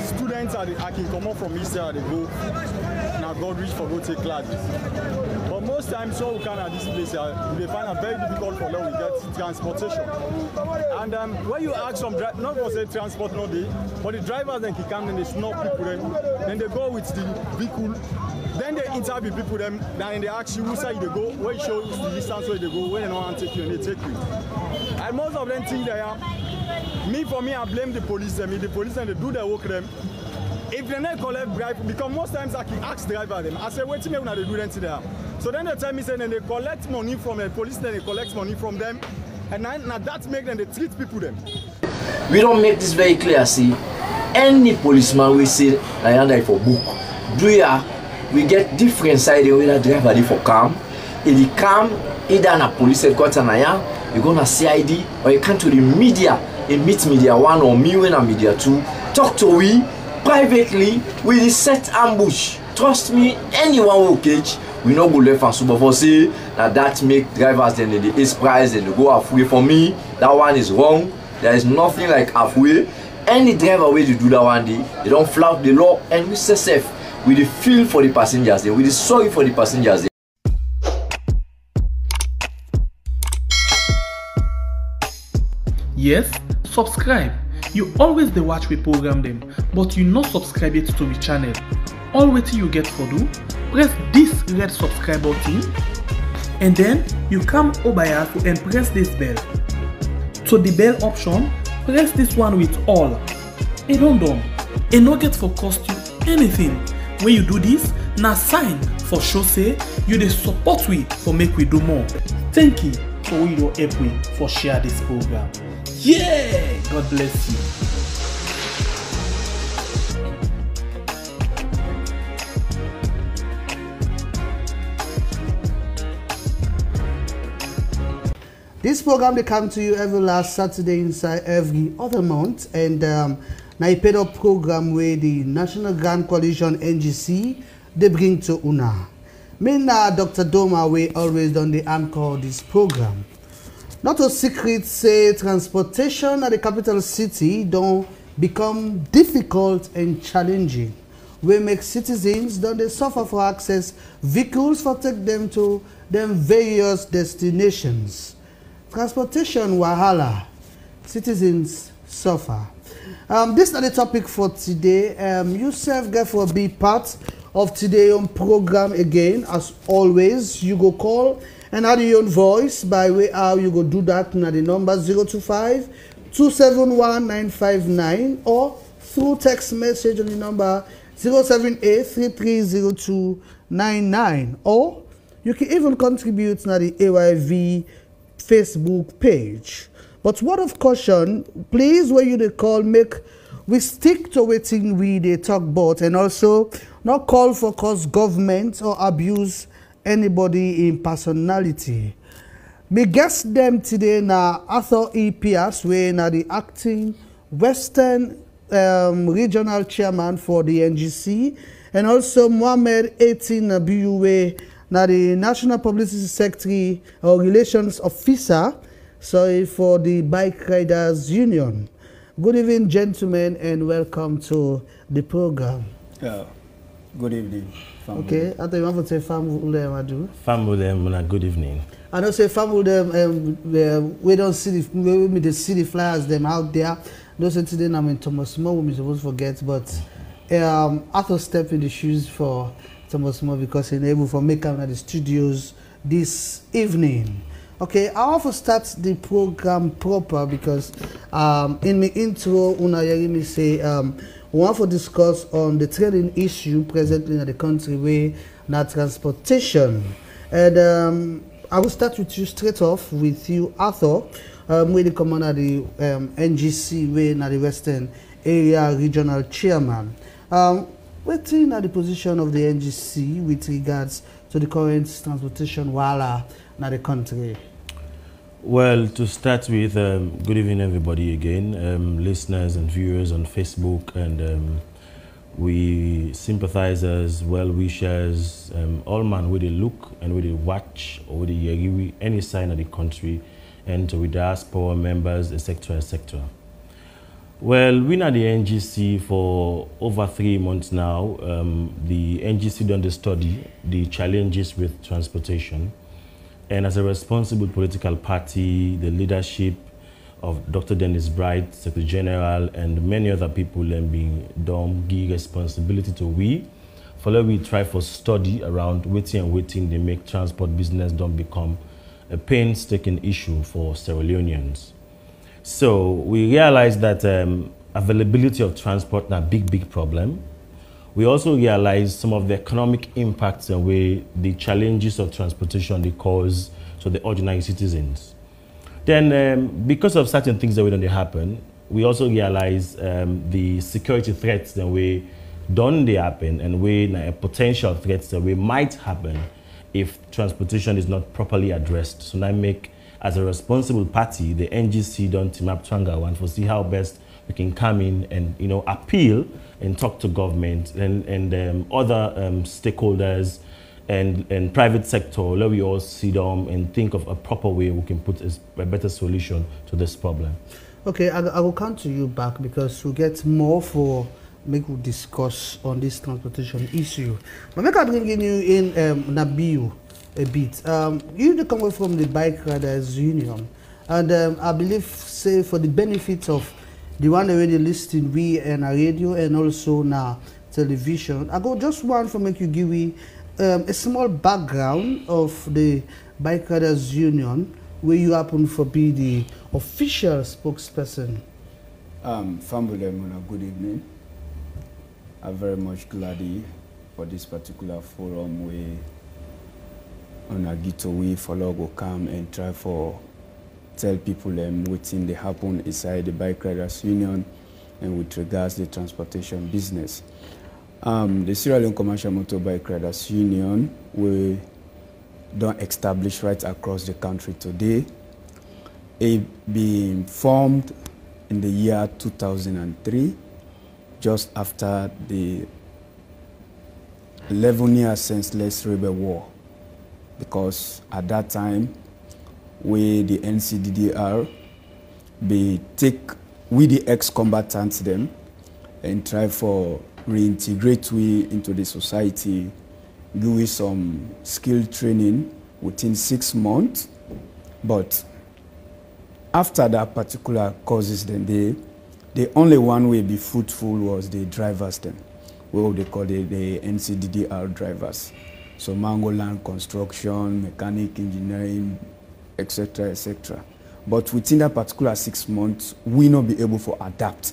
students I can come up from East they go now God reach for go take classes. But most times so we can at this place we find it very difficult for them we get transportation. And when you ask some not for say transport no day, but the drivers then can come and they snap people then they go with the vehicle. Then they interview people them, then they ask you who side they go, where you show the distance where they go, when they don't want to take you and they take you. And most of them think they are. For me, I blame the police them. If the police and they do their work them. If they don't collect bribe, because most times I can ask driver them. I say, wait till me when they do them there. So then they tell me say then they collect money from the police, then they collect money from them. And now that make them they treat people them. We don't make this very clear, see. Any policeman we say like under for book. Do ya? We get different side where the driver for calm. If he calm, either in a police headquarters you go to CID or you come to the media and meet media one or me when a media two. Talk to we privately with the set ambush. Trust me, anyone will catch. We not go left and super for say that make drivers then the ace price and they go halfway. For me, that one is wrong. There is nothing like halfway. Any driver way to do that one day, they don't flout the law and we say safe. We the feel for the passengers there. We the sorry for the passengers there. Yes, subscribe. You always dey watch we program them, but you not subscribe yet to the channel. All wetin you get for do, press this red subscribe button, and then you come over here and press this bell. To the bell option, press this one with all. It don't done. It no get for cost you anything. When you do this, na sign for show say you dey support we for make we do more. Thank you for we don help we for share this program. Yeah, God bless you. This program they come to you every last Saturday inside every other month, and now a paid up program where the National Grand Coalition NGC they bring to una. Me na Dr. Doma we always done the anchor this program. Not a secret say transportation at the capital city don't become difficult and challenging. We make citizens don't they suffer for access vehicles for take them to them various destinations. Transportation wahala, citizens suffer. This is the topic for today. You self get for be part of today's program again. As always, you go call and add your own voice by way how you go do that na the number 025 271 959 or through text message on the number 078 330299, or you can even contribute to the AYV Facebook page. But word of caution, please when you call, make we stick to waiting we they talk about, and also not call for cause government or abuse anybody in personality. Me guest them today na Arthur E. Pierce, we na the acting Western regional chairman for the NGC, and also Mohammed 18 Nabiuwe, na the National Publicity Secretary or Relations Officer, sorry, for the Bike Riders Union. Good evening, gentlemen, and welcome to the program. Yeah. Good evening. Okay, I thought you want to say family. Family, good evening. I know say family we don't see the city flyers them out there. Those today I'm in Thomas More, we supposed to forget, but I thought step in the shoes for Thomas More because he's able to make out at the studios this evening. Okay, I want to start the program proper because in my intro, Una hear me say we want to discuss on the trending issue presently in the country where na transportation. And I will start with you straight off with you, Arthur, where the commander of the NGC, where na the Western Area Regional Chairman. What's in the position of the NGC with regards to the current transportation wahala in the country? Well, to start with, good evening everybody again, listeners and viewers on Facebook, and we sympathizers, well-wishers, all man with a look and with a watch or with a any sign of the country, and with diaspora members, etc., etc. Well, we at the NGC for over 3 months now. The NGC done the study, the challenges with transportation. And as a responsible political party, the leadership of Dr. Dennis Bright, Secretary General, and many other people being done give responsibility to we. For we try for study around waiting, they make transport business don't become a painstaking issue for Sierra Leoneans. So we realized that availability of transport is a big problem. We also realized some of the economic impacts and way the challenges of transportation they cause to the ordinary citizens. Then because of certain things that don't happen, we also realized the security threats that way don't they happen and way potential threats that way might happen if transportation is not properly addressed. So now make, as a responsible party, the NGC don't team up Twanga one for see how best we can come in and appeal and talk to government and other stakeholders and private sector. Let we all sit down and think of a proper way we can put a better solution to this problem. Okay, I will come to you back because we'll get more for make we discuss on this transportation issue. But make I bring you in Nabiu a bit. You come from the Bike Riders Union, and I believe, say, for the benefit of the one already listed, we and our radio and also now television, I go just one for make you give me a small background of the Bike Riders Union, where you happen to be the official spokesperson. Fambulemuna, good evening. I'm very much glad for this particular forum where on a ghetto we follow go come and try for tell people what's they happen inside the Bike Riders Union and with regards to the transportation business. The Sierra Leone Commercial Motorbike Riders Union we don't establish right across the country today. It being formed in the year 2003, just after the 11-year senseless rebel war, because at that time, we the NCDDR, we the ex-combatants them and try for reintegrate we into the society, give we some skill training within 6 months, but after that particular causes, then the only one way be fruitful was the drivers then, what they call the NCDDR drivers. So Mango Land Construction, Mechanic Engineering, etc., etc. But within that particular 6 months, we not be able to adapt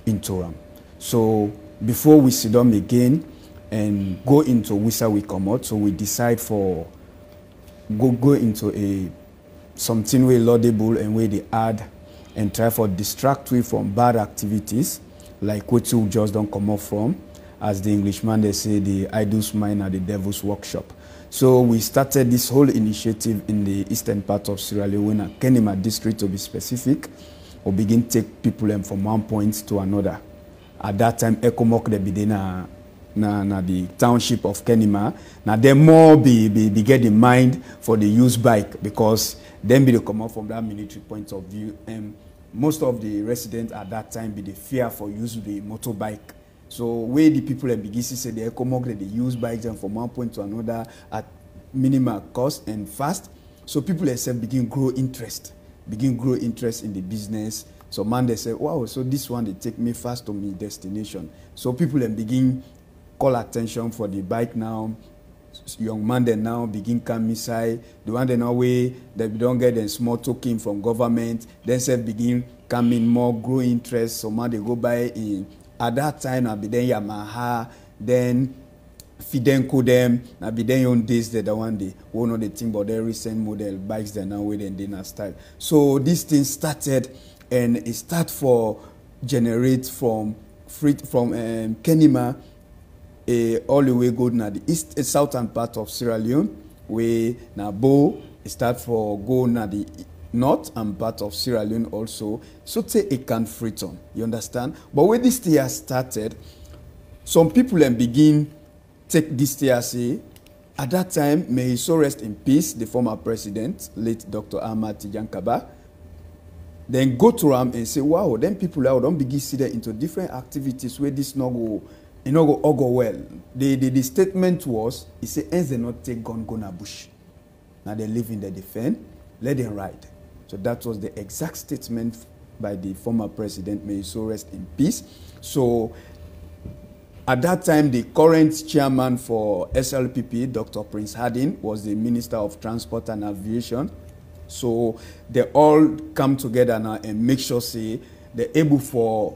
into them. So before we sit down again and go into where we come out, so we decide for go into something way laudable and where they add and try for distract we from bad activities, like what you just don't come off from. As the Englishman, they say, the idle's mind at the devil's workshop. So we started this whole initiative in the eastern part of Sierra Leone, Kenema district to be specific, or begin to take people from one point to another. At that time, Ekomok they be na the township of Kenema. Now they more be get in mind for the used bike, because then be they come out from that military point of view, and most of the residents at that time be the fear for use the motorbike. So where the people and begin to say they they use bikes and from one point to another at minimal cost and fast. So people themselves begin grow interest in the business. So man they say, wow, so this one they take me fast to my destination. So people then begin call attention for the bike now. Young man then now begin come inside. The one they know way they don't get a small token from government. Then say begin coming more grow interest. So man they go buy in. At that time, I be then Yamaha, then Fidenco them, I be then on this the one day. One of the thing about the recent model bikes that now with and dinner style. So this thing started, and it start for generate from Kenema, all the way go now the east southern part of Sierra Leone, where now Bo start for go now the north and part of Sierra Leone also, so say a can Freetown, you understand? But when this year started, some people then begin take this year say, at that time, may he so rest in peace, the former president, late Dr. Ahmad Tijan Kaba, then go to them and say, wow, then people out don't begin see them into different activities where this no go, all go well. The statement was, he said, ends they not take gun go na bush. Now they live in the defense, let them ride. So that was the exact statement by the former president, may he so rest in peace. So at that time, the current chairman for SLPP, Dr. Prince Harding, was the Minister of Transport and Aviation. So they all come together now and make sure, say, they're able for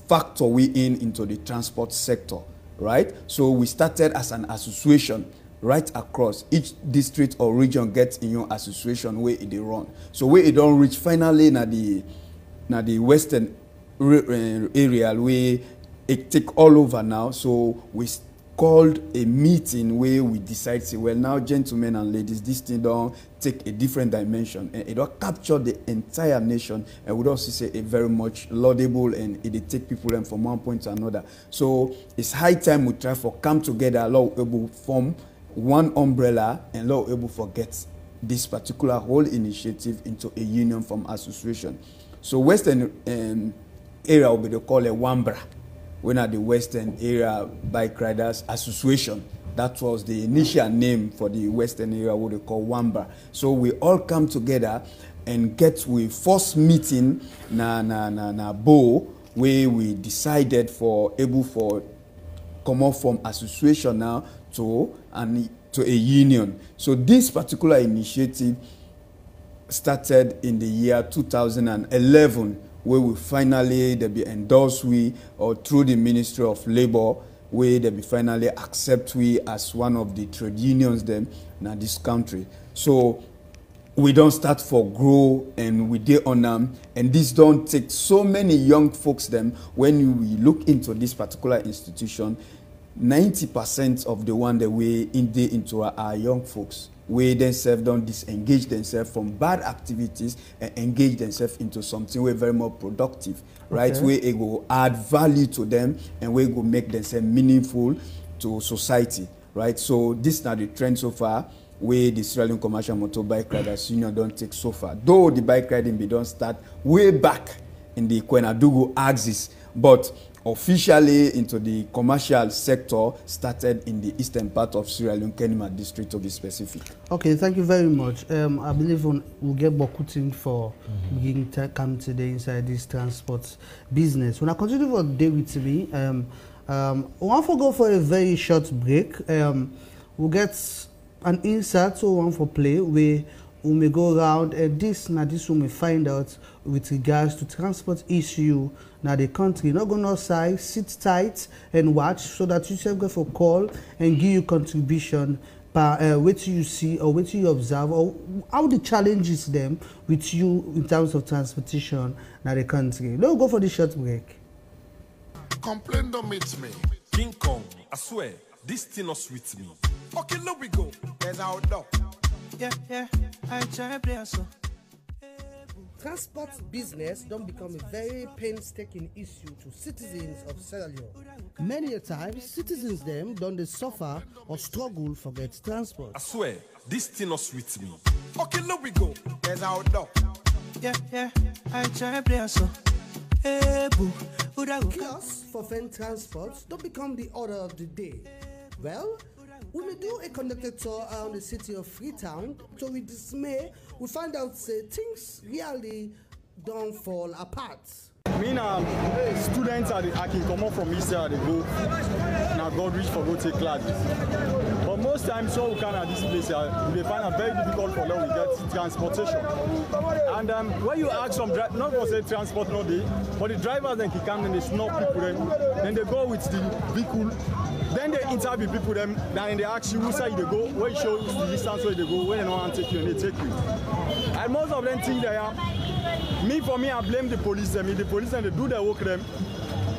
factor we into the transport sector, right? So we started as an association right across. Each district or region gets in your association where they run. So where it don't reach finally na the western area where it take all over now. So we called a meeting where we decide, say, well, now, gentlemen and ladies, this thing don't take a different dimension, and it don't capture the entire nation, and we also say a very much laudable, and it take people from one point to another. So it's high time we try for come together, allow able form one umbrella, and allow able forget this particular whole initiative into a union from association. So Western area will be they call a WAMBRA. When at the Western Area Bike Riders Association. That was the initial name for the Western area, what they call WAMBA. So we all come together and get we first meeting na Bo, where we decided for able for come up from association now to a union. So this particular initiative started in the year 2011. Where we finally they be endorsed or through the Ministry of Labor, where they be finally accept we as one of the trade unions them in this country. So we don't start for grow and we did on them, and this don't take so many young folks them. When we look into this particular institution, 90% of the one that we into our young folks. We themselves don't disengage themselves from bad activities and engage themselves into something we're very more productive, right? Okay. Where it will add value to them and we will make themselves meaningful to society, right? So this is now the trend so far where the Sierra Leone Commercial Motorbike Riders Union don't take so far. Though the bike riding be don't start way back in the Kwenadugu axis, but officially into the commercial sector started in the eastern part of Sierra Leone, Kenema district to be specific. Okay, thank you very much. I believe we'll get Bokutin for beginning to come today inside this transport business. When I continue for the day with me, I want to go for a very short break. We'll get an insert, so one for play where we may go around and this we may find out with regards to transport issue now the country. Not going outside, sit tight and watch so that you can go for call and give you contribution by what you see or what you observe or how the challenges them with you in terms of transportation now the country. Let's go for the short break. Complain don't meet me. King Kong, I swear, this thing not sweet me. Okay, look we go. There's our dog. Yeah, I try play so. Transport business don't become a very painstaking issue to citizens of Sierra Leone. Many a times, citizens them don't they suffer or struggle for get transport. I swear, this thing not sweet me. Okay, look we go. There's our dog. Yeah, I try play so. Kiosks for fan transport don't become the order of the day. Well, when we do a conducted tour around the city of Freetown, to we dismay, we find out things really don't fall apart. Me now, students I can come up from Easter, they go now God reach for go take classes. But most times, so we can at this place, we find it very difficult for them we get transportation. And when you ask some drivers, not for say transport no day, but the drivers then come and they snub people, then they go with the vehicle. Then they interview people them, then they ask you who side they go, where you show the distance where they go, where they don't want to take you and they take you. And most of them think they are. For me, I blame the police them. If the police and they do their work them.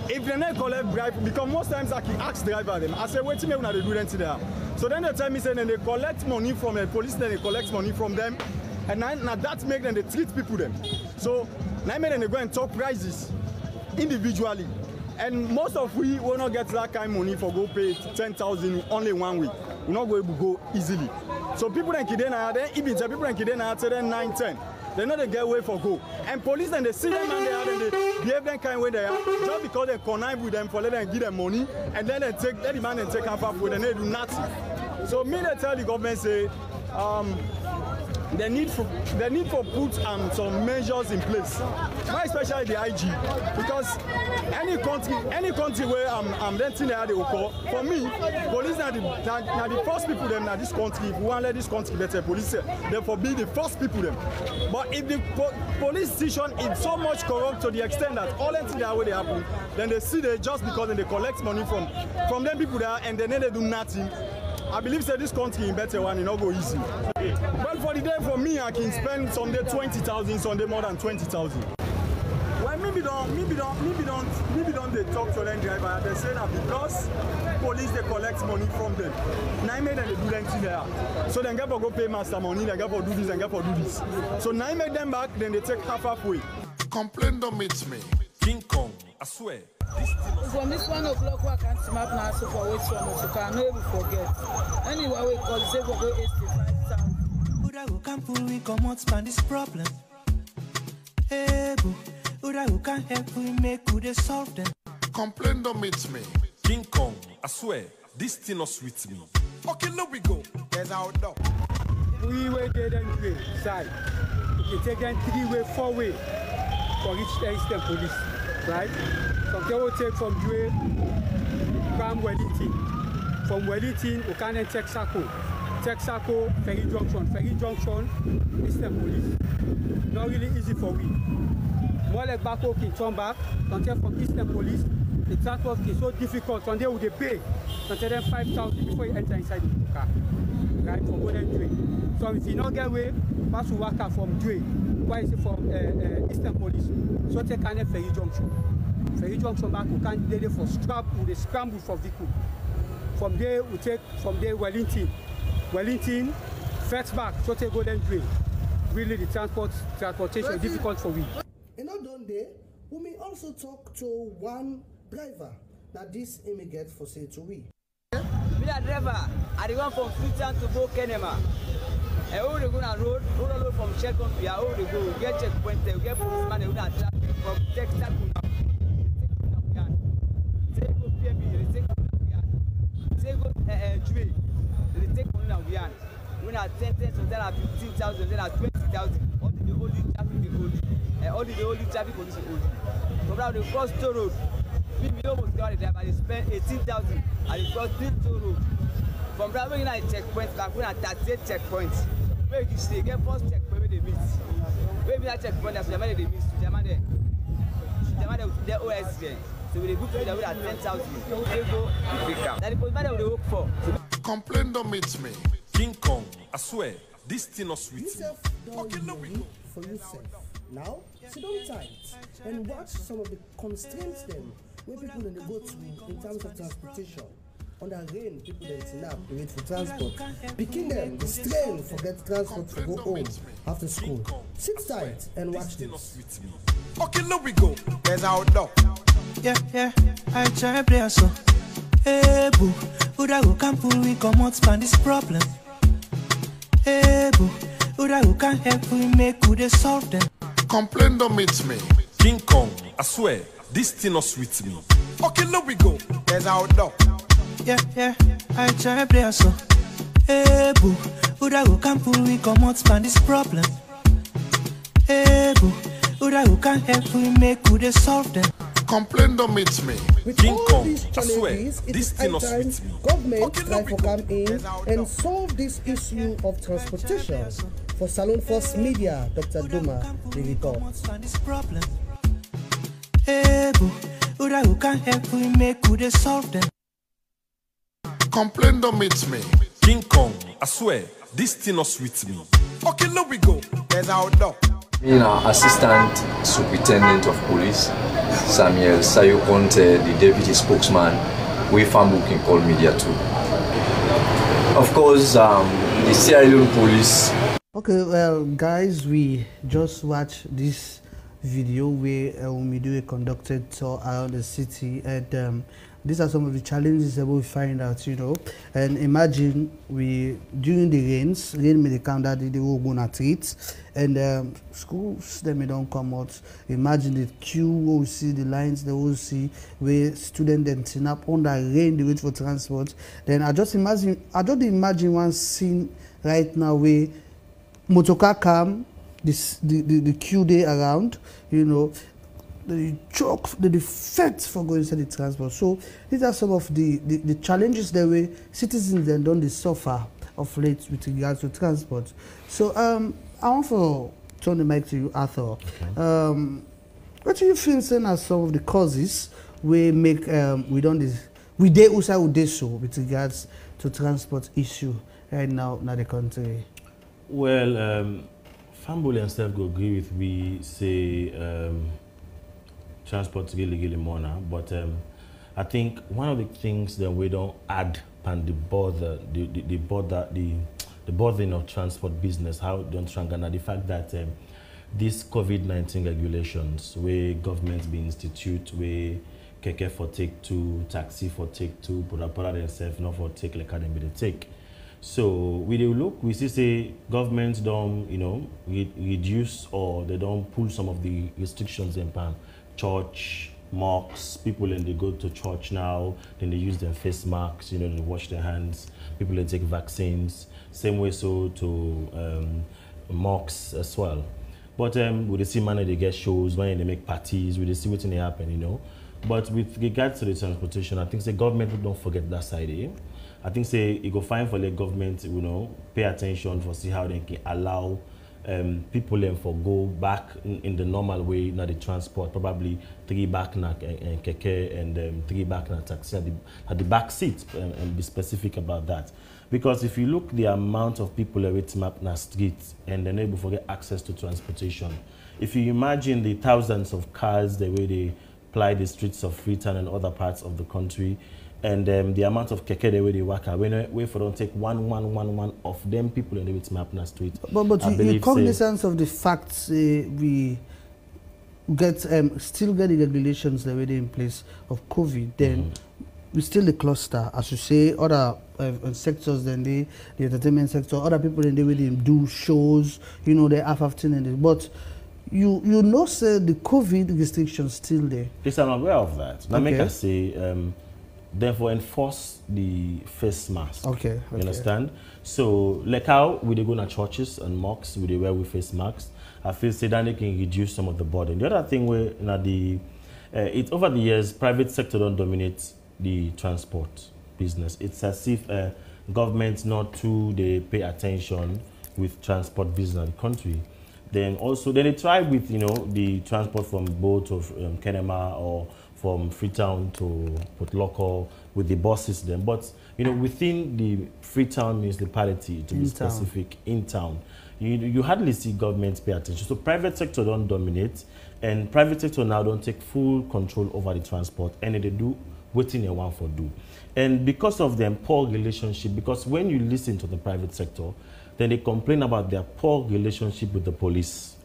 If they not collect bribe, because most times I can ask driver them. I say, wait till me when they do them there. So then they tell me say then they collect money from the police, then they collect money from them. And now that make them they treat people them. So now then they go and talk prices individually. And most of we will not get that kind of money for go pay 10,000 only 1 week. We're not going to go easily. So people in Kidena, then even people in Kidena, then 9, 10. They know they get away for go. And police then they see them and they are and they behave them kind of way they are just because they connive with them for let them give them money and then they take let the man and take half with and they do nothing. So me they tell the government say they need for put some measures in place, more especially the IG, because any country where I'm renting there they will call. For me, police are the first people them in this country. If we want to let this country better, police therefore be the first people them. But if the police station is so much corrupt to the extent that all the things that way they happen, then they see they just because they collect money from them people there and then they do nothing. I believe that this country in better one, it not go easy. Well, for the day, for me, I can spend Sunday 20,000, Sunday more than 20,000. Well, maybe don't they talk to them driver. They say that because police they collect money from them. Now make them do anything there. So they get for go pay master money, they get for do this, they get for do this. So now make them back, then they take halfway. Complain don't meet me. King Kong, I swear. From this 1 o'clock, I can't smap now, so for which one, so can never forget. Anyway, we call say for go 85,000. Uda who can pull we come out span this problem. Hey boo, Uda who can help we make good they solve them. Complain don't meet me. King Kong, I swear, this thing not sweet me. Okay, look we go. There's our dog. We were dead and way side. We take them 3-way, 4-way for each Eastern police, right? So they will take from Due, from Wellington. From Wellington, we can then check Sako, Ferry Junction, Eastern Police. Not really easy for we. More like back home, can turn back, until from Eastern Police, the transport is so difficult, so they will pay until then 5,000 before you enter inside the car. Right, from Golden Due. So if you not get away, pass to work out from Due. Why is it from Eastern Police? So take an Ferry Junction. Ferry Junction back, we can't get it for strap, with a scramble for vehicle. From there, we take from there Wellington, fetch back, so take Golden Due. Really, the transportation is difficult for we. And not done there, we may also talk to one driver that this immigrant for say to we. Me a driver, I want from Freetown to go Kenema. I want to go on road from Shelton to I want to go get checkpoint, get policeman, who are traffic from Texas to they take money now. When I 10,000, then I 15,000, then I 20,000. All the only traffic is only. All the only traffic police is only. From now the cross toll road, we almost got it there, but they spend 18,000 and the cross 3 toll road. From now when I checkpoint, back when I 38 checkpoints, where you stay, get first checkpoint where they miss. Where we are checkpoint, that's the money they miss. To German there, their OS there. So we book them at 10,000. They go pick up. That the policeman will work for. Complain don't meet me. King Kong, I swear, this thing not sweet. Okay, look we go. For yourself. Now, sit down tight and watch some of the constraints them where people then they go to in terms of transportation. On the rain, people then snap, they wait for transport. Picking them, the strain, forget transport to go home after school. Sit tight and watch this. Okay, look we go. There's our dog. Yeah, I try play so. Hey boo, Uda who can pull we come out span this problem. Hey boo, Uda who can help we make good they solve them. Complain don't meet me. King Kong, I swear, this thing not sweet me. Okay, look we go. There's our dog. Yeah, I try play so. Hey boo, Uda who can pull we come out span this problem. Hey boo, Uda who can help we make good they solve them. Complain don't meet me. With King all Kong, these I swear, challenges, it this is thing high not time sweet me. government try to come in and solve this issue of transportation. For Salon Force Media, Dr. Duma, the report. Hey boo, Uda who can help we make good they solve them. Complain don't meet me. King Kong, I swear, this thing not sweet me. Okay, look we go. There's our dog. Me now, Assistant Superintendent of Police, Samuel Sayo Conte, the Deputy Spokesman, we farm booking called Media 2. Of course, the Sierra Leone Police. Okay, well, guys, we just watched this video where Umidue conducted tour around the city, and these are some of the challenges that we find out, you know. And imagine during the rain may come that they will go on treats, and schools they may don't come out. Imagine the queue, we see the lines, they will see where students then turn up on the rain, they wait for transport. Then I just imagine one scene right now where motorcar come, the queue they around, you know, the choke, the fight for going to the transport. So these are some of the challenges that way citizens then don't suffer of late with regards to transport. So I want to turn the mic to you, Arthur. Okay. What do you feel then are some of the causes we make we dey also so with regards to transport issue right now in the country? Well, Fambule and self go agree with we say transport really more now, but I think one of the things that we don't add and the burden of transport business, how don't strengthen the fact that these COVID-19 regulations where governments be institute, where keke for take two, taxi for take two, pura themselves not for take like them they take. So we do look, we see say governments don't, you know, reduce or they don't pull some of the restrictions in pan. Church, mosques, people when they go to church now, then they use their face masks, you know, they wash their hands, people they take vaccines, same way so to mosques as well. But we see money they get shows, when they make parties, we see what's in happen, you know. But with regards to the transportation, I think the government don't forget that side, eh? I think say it go fine for the government, you know, pay attention for see how they can allow people for go back in the normal way, not the transport, probably 3 back na keke and 3 back na taxi at the back seat, and be specific about that. Because if you look the amount of people that map na streets and they're able to get access to transportation, if you imagine the thousands of cars the way they ply the streets of Freetown and other parts of the country, and the amount of keke the way they work out, when we for don't take one of them people in the with map na street. But you cognizance of the fact we get still get the regulations the way they in place of COVID, then we still the cluster, as you say, other sectors than the entertainment sector, other people in the way they do shows, you know, they have after and but you know say the COVID restrictions still there. Yes, I'm aware of that. Now make us say therefore enforce the face mask. Okay. You understand? So like how we they go to churches and mosques, we they wear with face masks. I feel say that they can reduce some of the burden. The other thing where it's over the years, private sector don't dominate the transport business. It's as if governments not too they pay attention with transport business in the country. Then they try with, you know, the transport from boat of Kenema or from Freetown to Port Local with the bus system. But, you know, within the Freetown municipality, to be specific, in town, you hardly see governments pay attention. So private sector don't dominate, and private sector now don't take full control over the transport, and they do waiting a one for do. And because of their poor relationship, because when you listen to the private sector, then they complain about their poor relationship with the police.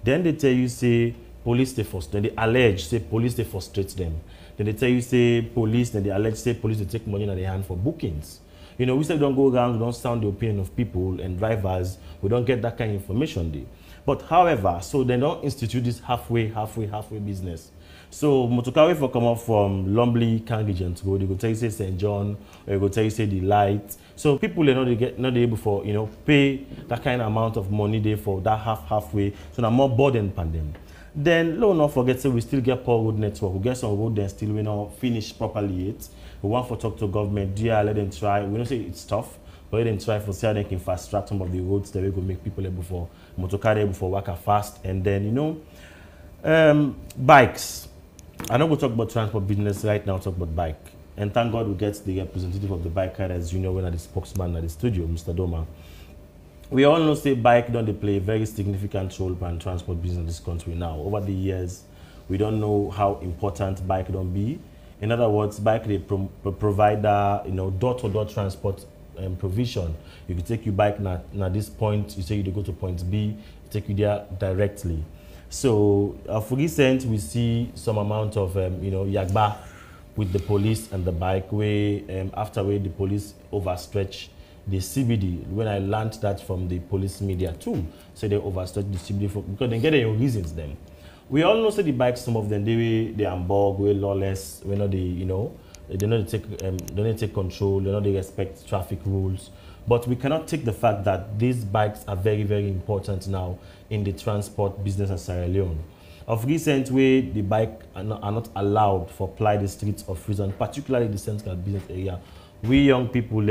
Then they tell you, say, police, then they allege, say, police, they frustrate them. Then they tell you, say, police, then they allege, say, police, they take money in their hand for bookings. You know, we say we don't go around, we don't sound the opinion of people and drivers, we don't get that kind of information there. But however, so they don't institute this halfway business. So motokawe for come up from Lumley, Candidate go, they go tell you say St. John, or they go tell you say the light. So people are not able for, you know, pay that kind of amount of money there for that halfway. So now more burden upon them. Then let's not forget, so we still get poor road network. We get some road then still we not finish properly yet. We want to talk to government. Yeah, let them try. We don't say it's tough, but let them try for see how they can fast track some of the roads that we go make people able for motorcar able for work fast. And then, you know, bikes. I'm not going to talk about transport business right now, talk about bike. And thank God we get the representative of the bike rider, as you know, when at the spokesman at the studio, Mr. Doma. We all know say bike don't they play a very significant role in transport business in this country now. Over the years, we don't know how important bike don't be. In other words, bike they provide you know, door-to-door transport provision. If you take your bike now this point, you say you go to point B, take you there directly. So for recent, we see some amount of yagba with the police and the bike, where after the police overstretch the CBD. When I learned that from the police media too, so they overstretch the CBD because they get their own reasons. Then we all know, say the bikes, some of them they ambog, we lawless, we know they don't take control, they don't respect traffic rules. But we cannot take the fact that these bikes are very, very important now in the transport business of Sierra Leone. Of recent way, the bike are not allowed to apply the streets of prison, particularly the central business area. We young people,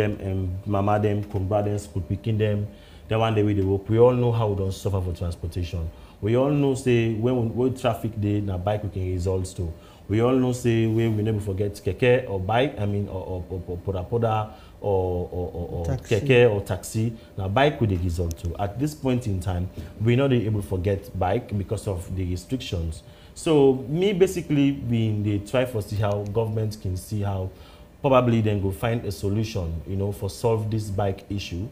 mama them, kumba them, school picking them, the one day we work. We all know how we don't suffer for transportation. We all know, say, when traffic day, na bike we can results to. We all know, say, we never forget keke or bike, or poda or keke or taxi. Now, bike with the result too. At this point in time, we're not able to forget bike because of the restrictions. So, me basically being the try for see how government can see how probably then go find a solution, for solve this bike issue.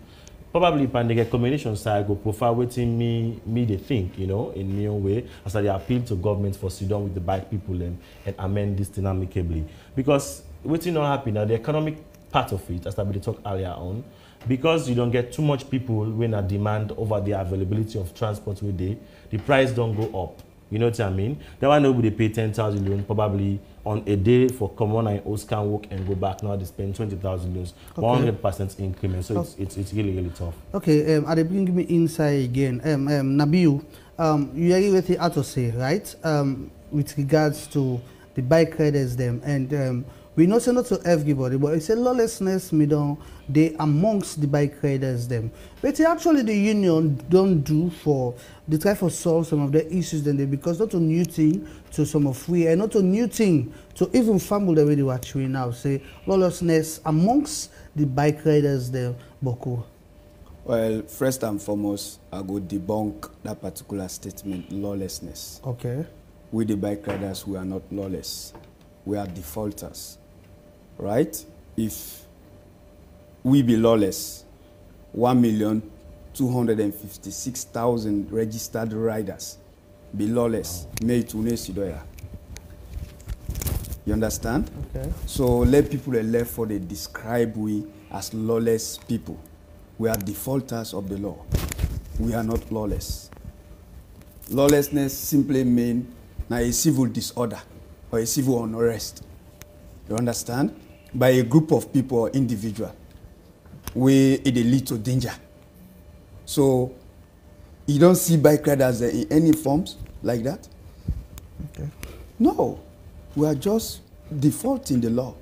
Probably upon the recommendation side, go profile waiting me they think, in my own way, as I appeal to government for sit down with the bike people and amend this thing amicably. Because waiting not happen now, the economic part of it, as I talked earlier on, because you don't get too much people when a demand over the availability of transport with the price don't go up. You know what I mean? That one nobody pay 10,000 loans probably on a day for common and host can work and go back. Now they spend 20,000 loans, 100% increment. So it's really, really tough. Okay, are they bringing me inside again? Nabil, you agree with the to say, right? With regards to the bike riders them, and we know not to everybody, but it's a lawlessness they amongst the bike riders them. But actually the union don't do for they try to solve some of the issues then they, because not a new thing to some of we and not a new thing to even family the way they actually now say lawlessness amongst the bike riders them, Boko. Well, first and foremost, I go debunk that particular statement, lawlessness. Okay. We the bike riders, we are not lawless. We are defaulters. Right? If we be lawless, 1,256,000 registered riders be lawless. You understand? Okay. So let people left for they describe we as lawless people. We are defaulters of the law. We are not lawless. Lawlessness simply means a civil disorder or a civil unrest. You understand? By a group of people or individual, where it lead to danger. So you don't see bike riders in any forms like that? Okay. No. We are just defaulting the law.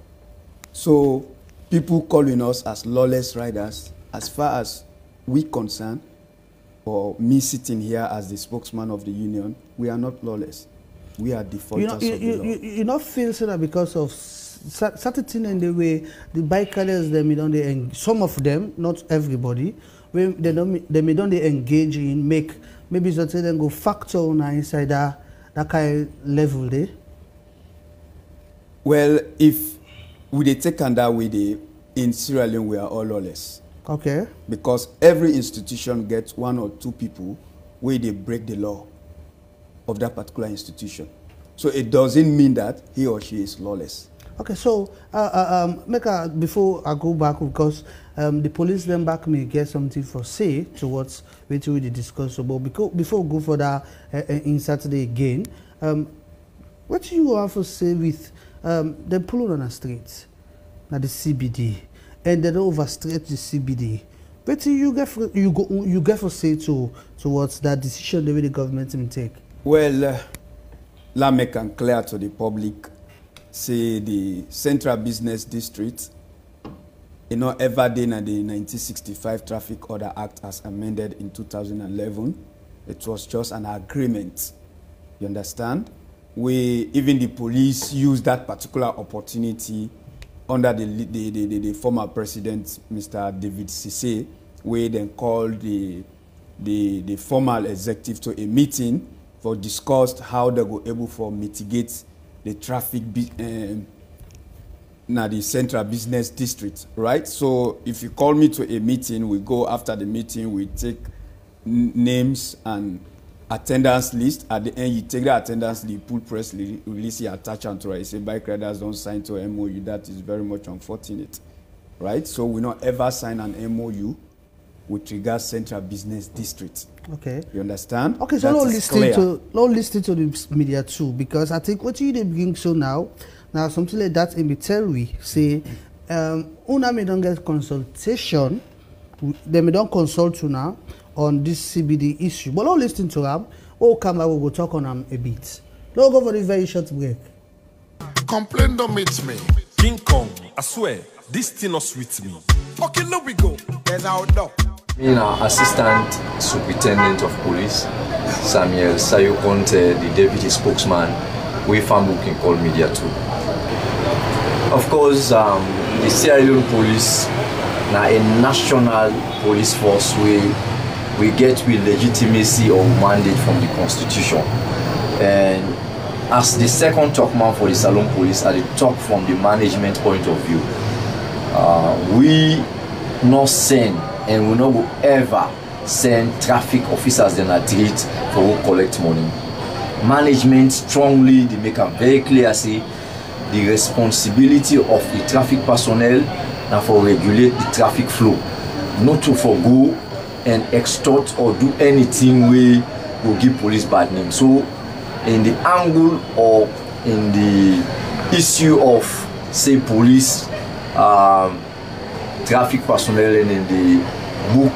So people calling us as lawless riders, as far as we concerned, or me sitting here as the spokesman of the union, we are not lawless. We are defaulters of the law. You not feel so that because of certain thing in the way the bike riders them, some of them, not everybody, when they don't engage in maybe so then go factor on inside that kind of level there. Well, if we take on that way, in Sierra Leone we are all lawless. Okay. Because every institution gets one or two people where they break the law of that particular institution. So it doesn't mean that he or she is lawless. Okay, so before I go back, because the police then back me get something for say towards which we discuss about. Before we go for that in Saturday again, what do you have to say with the pull on the streets, now the CBD, and they don't overstretch the CBD? What do you get for say towards that decision the way the government will take? Well, let me make it clear to the public. Say the Central Business District, ever did in the 1965 Traffic Order Act as amended in 2011. It was just an agreement. You understand? Even the police used that particular opportunity under the former president, Mr. David Sise, where they called the formal executive to a meeting for discussed how they were able to mitigate the traffic now the Central Business District, right? So if you call me to a meeting, we go after the meeting, we take names and attendance list. At the end, you take the attendance list, pull press release, you attach onto it. You say bike riders don't sign to MOU. That is very much unfortunate, right? So we not ever sign an MOU with regards Central Business District. Okay. You understand? Okay, so don't listen to the media too, because I think what you bring so now something like that in Bitelwi say una may don't get consultation, they may don't consult you now on this CBD issue. But don't listen to them. Oh, come I will go talk on them a bit. Don't go for the very short break. Complain don't meet me. King Kong, I swear, this thing not sweet me. Okay, look we go. There's our dog. Me now, Assistant Superintendent of Police, Samuel Sayo Conte, the Deputy Spokesman, we found booking called Media 2. Of course, the Sierra Leone Police now a national police force we get with legitimacy or mandate from the Constitution. And as the second top man for the Salone Police at the top from the management point of view, we not send and we not ever send traffic officers in a treat for who collect money. Management strongly they make them very clear say the responsibility of the traffic personnel now for regulate the traffic flow, not to forgo and extort or do anything we will give police bad name. So in the angle or in the issue of say police traffic personnel and in the book,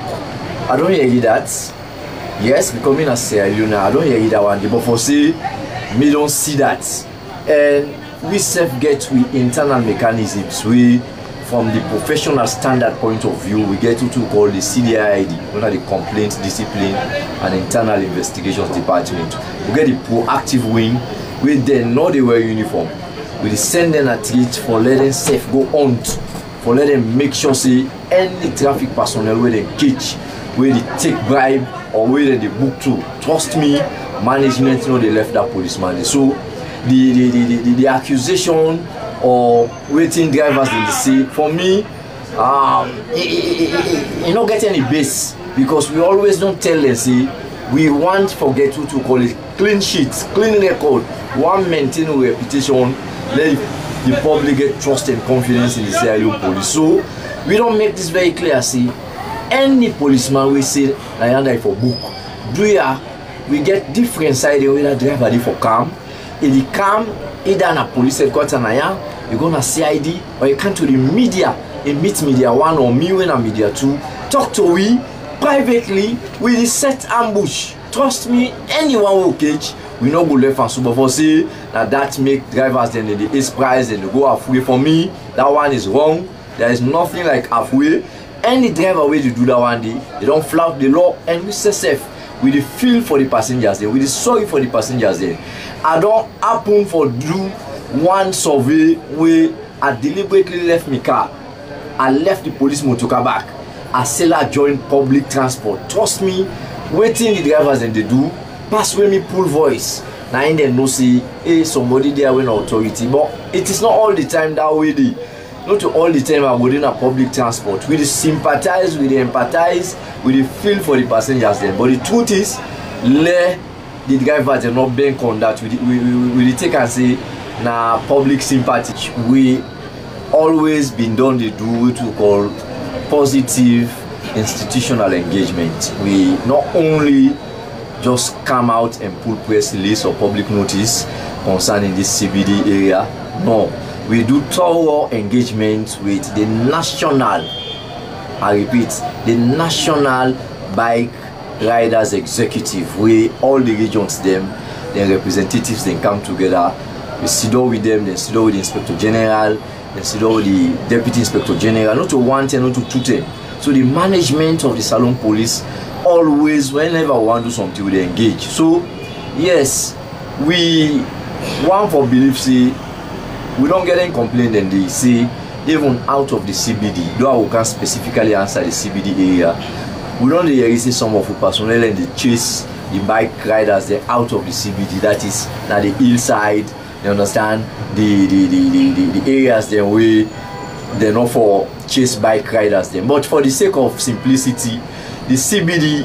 I don't hear that. Yes, becoming a Sierra Leone, I don't hear that one. But for say, me don't see that. And we self get with internal mechanisms. We, from the professional standard point of view, we get to call the CDID, under the Complaint, Discipline and Internal Investigations Department. We get the proactive wing. We then know they wear uniform. We send them a treat for letting safe go on, for letting make sure say any traffic personnel where they catch, where they take bribe or where they book to. Trust me, management know they left that policeman. So the accusation or waiting drivers in the sea, for me, you don't get any base, because we always don't tell them say we want forget who to call it clean sheets, clean record, one maintain a reputation, let the public get trust and confidence in the Sierra Leone police. So we don't make this very clear. See, any policeman we say I for book, we get different side whether driver for calm. If he calm, either in a police headquarters you go to CID or you come to the media and meet media 1 or me when a media 2. Talk to we privately with the set ambush. Trust me, anyone will catch. We not go left and super for say that make drivers then the ace price and they go halfway. For me, that one is wrong. There is nothing like halfway. Any driver way to do that one day, they don't flout the law, and we say safe. We the feel for the passengers there, we the sorry for the passengers there. I don't happen for do one survey where I deliberately left my car. I left the police motor car back. I still joined public transport. Trust me, waiting the drivers and they do pass when me pull voice. Now in them no see hey somebody there when authority, but it is not all the time that way. Not all the time I'm within a public transport. We sympathize, we empathize, we feel for the passengers then. But the truth is, let the drivers are not bank on that. We take and say, na public sympathy. We always been done the do what we call positive institutional engagement. We not only just come out and pull press release or public notice concerning this CBD area. No. We do thorough engagement with the national, I repeat, the National Bike Riders Executive, where all the regions, the representatives, they come together. We sit down with them, then sit down with the Inspector General, then sit down with the Deputy Inspector General, not to 110, not to 210. So the management of the Salone Police always, whenever we want to do something, we engage. So yes, we want for belief, see, we don't get any complaint and they say even out of the CBD, though we can't specifically answer the CBD area, we don't hear see some of the personnel and they chase the bike riders they're out of the CBD, that is now the hillside, you understand, the areas there where they're not for chase bike riders then. But for the sake of simplicity, the CBD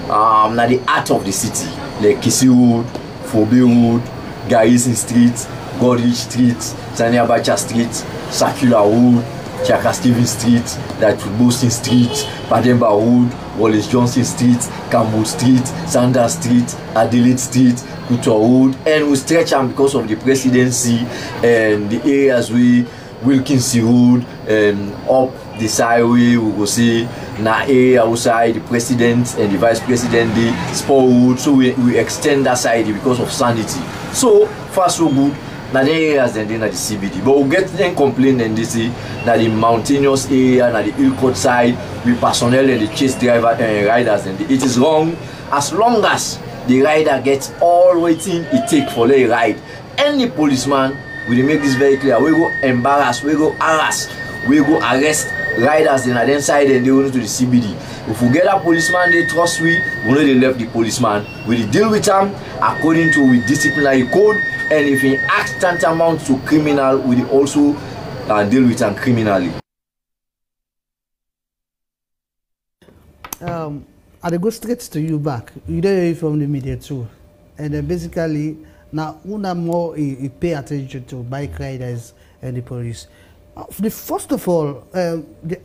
now the heart of the city, like Kisi Road, Fobe Road, Garrison Street, Godrich Street, Sani Abacha Street, Circular Road, Chaka Stevens Street, like Boston Street, Pademba Road, Wallace Johnson Street, Campbell Street, Sanders Street, Adelaide Street, Kuto Road, and we stretch them because of the presidency and the areas where Wilkinson Road and up this highway we go see na area outside the president and the vice president the Sport Road, so we extend that side because of sanity. So far so good. Na the areas then at the CBD, but we get them complain and they say that the mountainous area, na the Hillcourt side, with personnel and the chase driver and riders, and it is wrong. As long as the rider gets all waiting it take for the ride, any policeman will make this very clear. We go embarrass, we go harass, we go arrest riders then at them side and they go to the CBD. If we get a policeman they trust we know they left the policeman. We deal with them according to with disciplinary code. And if he acts tantamount to criminal, we also deal with him criminally. I go straight to you back. You don't hear from the media too, and then basically now una more pay attention to bike riders and the police. First of all,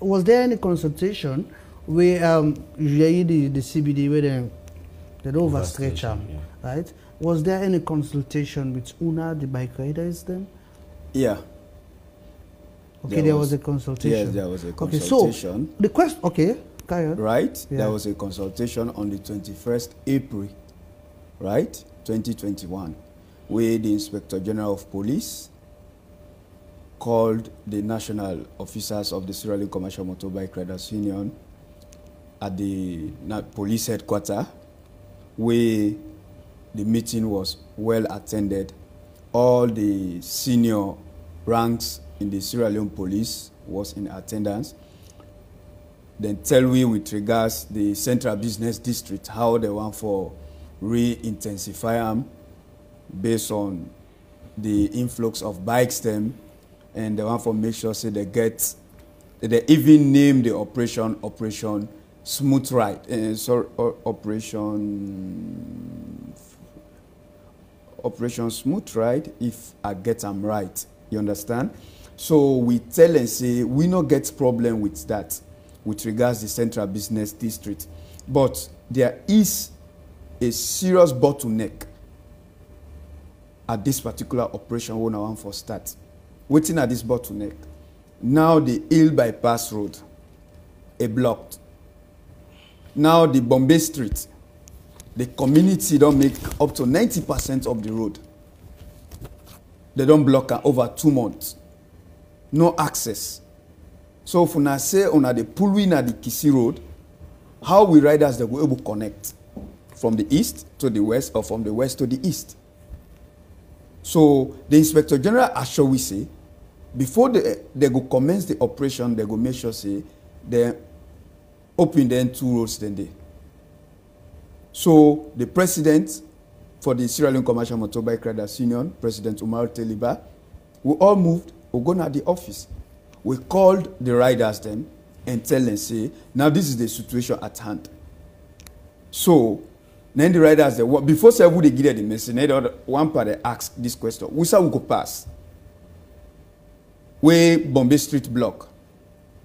was there any consultation where usually the CBD where they don't overstretch them, right? Was there any consultation with UNA, the bike riders then? Yeah. Okay, there was a consultation. Yes, there was a consultation. Okay, so the question, okay, carry on. Right? Yeah. There was a consultation on the 21st April, right? 2021, where the Inspector General of Police called the national officers of the Sierra Leone Commercial Motorbike Riders Union at the police headquarters, where the meeting was well attended. All the senior ranks in the Sierra Leone police was in attendance. Then tell we with regards the Central Business District, how they want for re-intensify them based on the influx of bikes them, and they want for make sure say they even name the Operation Smooth Ride, Operation Smooth Ride, if I get them right. You understand? So we tell and say we no get problem with that, with regards to the Central Business District. But there is a serious bottleneck at this particular operation when I want for start. Waiting at this bottleneck. Now the Hill Bypass Road, blocked. Now the Bombay Street, the community don't make up to 90% of the road. They don't block over 2 months. No access. So if we say on the Pulwin at the Kisi Road, how we riders they go able to connect from the east to the west or from the west to the east. So the Inspector General assure we say before they go commence the operation, they go make sure say they open then 2 roads then they. So the president for the Sierra Leone Commercial Motorbike Riders Union, President Umar Teliba, we all moved, we go to the office. We called the riders then and tell them, say, now this is the situation at hand. So then the riders, before they give the message, one part they ask this question, we say we go pass. Where Bombay Street block,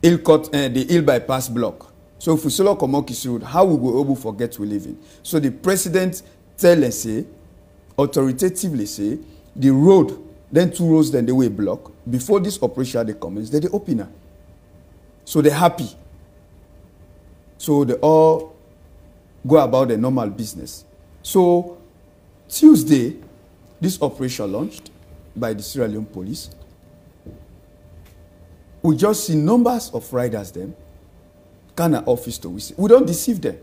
the Hill Bypass block. So if we solo come on Kisi Road, how we go able forget we living? So the president tell and say, authoritatively say, the road, then 2 roads, then they will block. Before this operation they commence, they open her. So they're happy. So they all go about their normal business. So Tuesday, this operation launched by the Sierra Leone police. We just see numbers of riders them. Kana office to we see. We don't deceive them.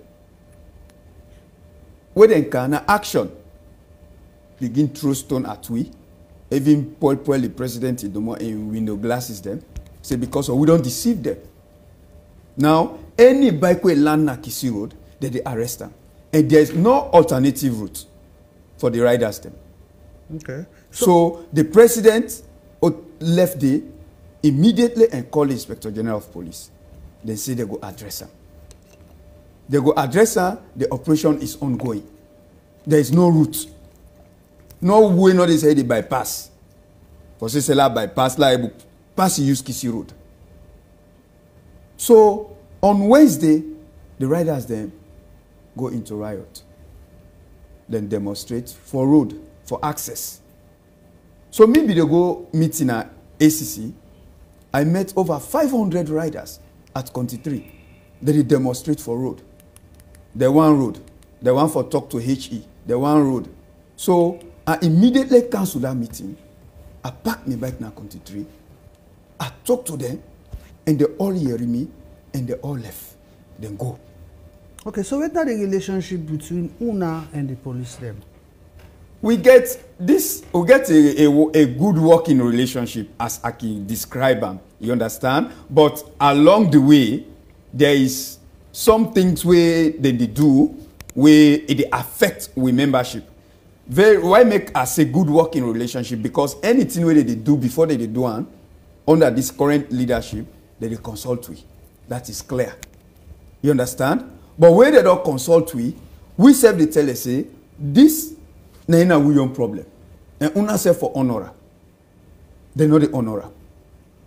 When they can action, begin throw stone at we. Even Paul the president in window glasses them. Say because we don't deceive them. Now, any bikeway land na Kisi Road, they arrest them. And there is no alternative route for the riders them. Okay. So the president left there immediately and called the Inspector General of Police. They say they go address her. They go address her, the operation is ongoing. there is no route. No way, not they say they bypass. For say la bypass, like pass use Kisi Road. So on Wednesday, the riders then go into riot. Then demonstrate for road, for access. So maybe they go meeting at ACC. I met over 500 riders at County 3. They demonstrate for road. The one road. The one for talk to HE. The one road. So I immediately cancelled that meeting. I packed my bike in County 3. I talked to them, and they all hear me, and they all left. Then go. Okay, so what are the relationship between Una and the police then? We get a good working relationship, as I can describe them. You understand? But along the way, there is some things where they do where it affect with membership. Why make us a good working relationship? Because anything where they do before they do one, under this current leadership, they consult with. That is clear. You understand? But when they don't consult we self they tell us say this na ina we own problem. And una say for honor. They know the honor.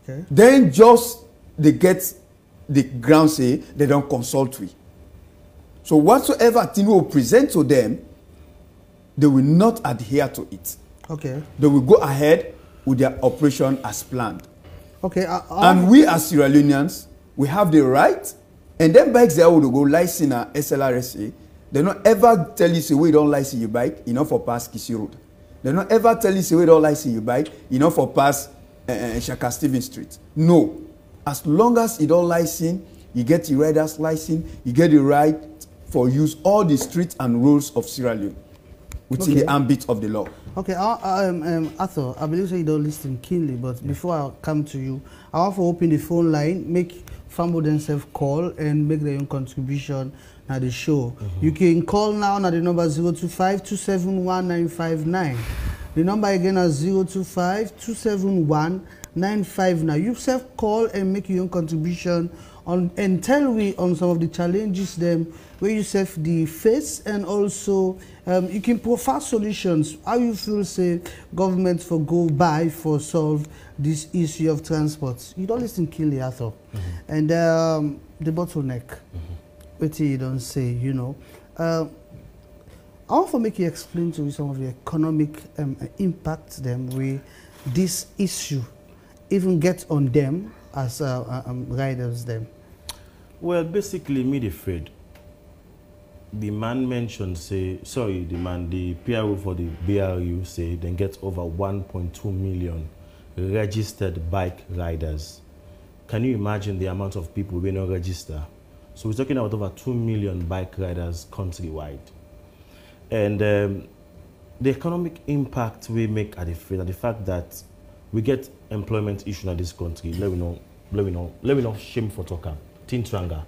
Okay. Then just they get the ground say they don't consult with. So whatsoever thing we will present to them, they will not adhere to it. Okay. They will go ahead with their operation as planned. Okay. And we as Sierra Leoneans, we have the right. And then bikes there will go license a SLRSA. They don't ever tell you say we don't license your bike, you know, for pass Kisi Road. They don't ever tell you say we don't license your bike, you know, for pass Shaka Stephen Street. No. As long as you don't license, you get your rider's license, you get the right for use all the streets and roads of Sierra Leone within the ambit of the law. Okay, Arthur, I believe you don't listen keenly, but before I come to you, I want to open the phone line, make Fambo themselves call and make their own contribution at the show. You can call now at the number 025-271-959. The number again is 025-271-959. You self call and make your own contribution on and tell we on some of the challenges them where you self the face, and also you can provide solutions. How you feel say government for go by for solve this issue of transport. You don't listen keenly, Arthur. And the bottleneck, which you don't say, you know. I want to make you explain to me some of the economic impacts them where this issue even get on them as riders them. Well, basically, me afraid. The man mentioned say, sorry, the PRO for the BRU say then get over 1.2 million registered bike riders. Can you imagine the amount of people we not register? So we're talking about over 2 million bike riders countrywide. And the economic impact we make at the fact that we get employment issue in this country. Let me know shame for talker, Tintranga.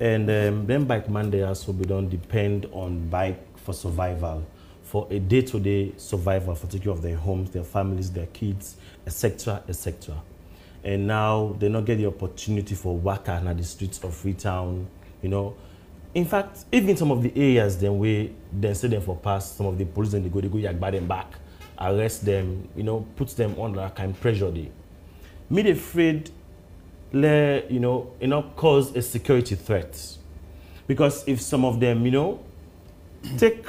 And then bike man they also we don't depend on bike for survival, for a day-to-day survival, for taking care of their homes, their families, their kids, etc., etc. And now they not get the opportunity for worker in the streets of Freetown, you know. In fact, even some of the areas then we then say them for pass, some of the police then they go yagba them back, arrest them, you know, put them under kind of pressure they. Me afraid you know, cause a security threat. Because if some of them, you know, take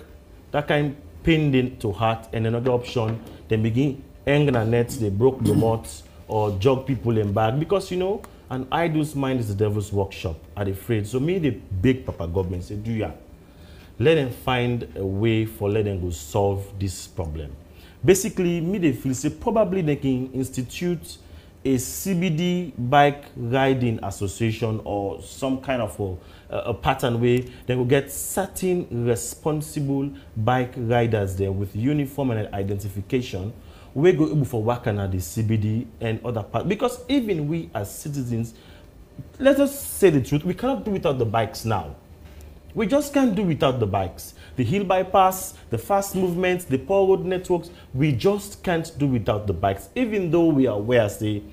that kind of pain to heart and another option, then begin hanging on nets, they broke the mots or jog people in back. Because, you know, an idle's mind is the devil's workshop, I'm afraid. So me, the big papa government say, do ya? Let them find a way for let them go solve this problem. Basically, me they feel say probably they can institute a CBD bike riding association or some kind of a pattern where they will get certain responsible bike riders there with uniform and identification. We go able for working at the CBD and other parts. Because even we as citizens, let us say the truth, we cannot do without the bikes now. We just can't do without the bikes. The hill bypass, the fast movements, the poor road networks, we just can't do without the bikes. Even though we are aware, say,